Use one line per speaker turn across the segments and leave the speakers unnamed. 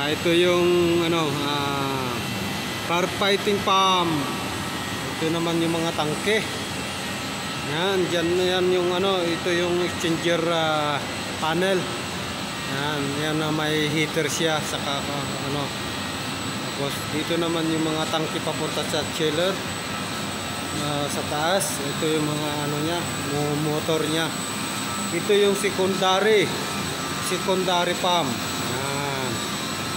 Ito yung firefighting pump. Ito naman yung mga tangke. Yan, yan yung ito yung exchanger panel. Yan na may heater siya saka Tapos dito naman yung mga tangke papunta sa chiller. Sa taas, ito yung mga niya, motor niya. Ito yung secondary pump.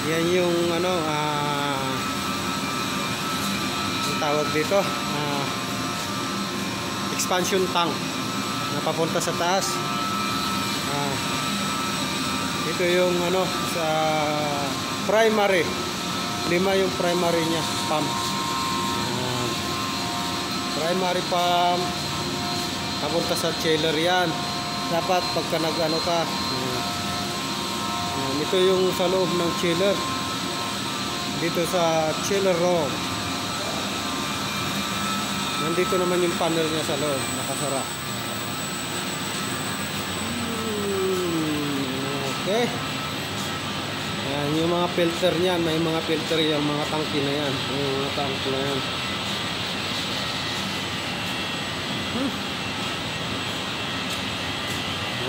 Yan yung ang tawag dito, expansion tank na papunta sa taas. Ito yung sa primary, 5 yung primary nya pump. Primary pump papunta sa chiller. Yan dapat pagka ka, ito yung sa loob ng chiller, dito sa chiller room. Nandito naman yung panel niya sa loob, nakasara. Okay. Yan yung mga filter niyan, may mga filter yung mga tangke na yan, yung mga tangke na yan.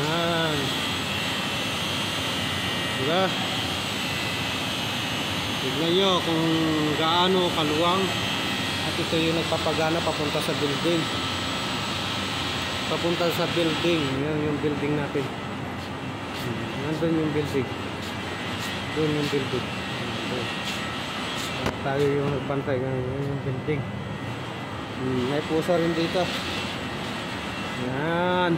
Yan. Diba? Tignan nyo kung gaano kaluwang. At ito yung nagpapagana papunta sa building. Papunta sa building. Yan yung building natin. Nandun yung building. Doon yung building. Tayo yung nagbantay. Yan yung building. May pusa rin dito. Yan.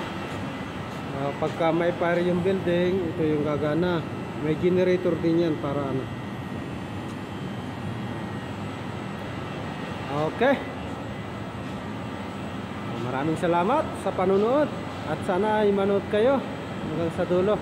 Pagka may fire yung building, ito yung gagana. May generator din yan para Okay. Maraming salamat sa panunood at sana ay manood kayo hanggang sa dulo.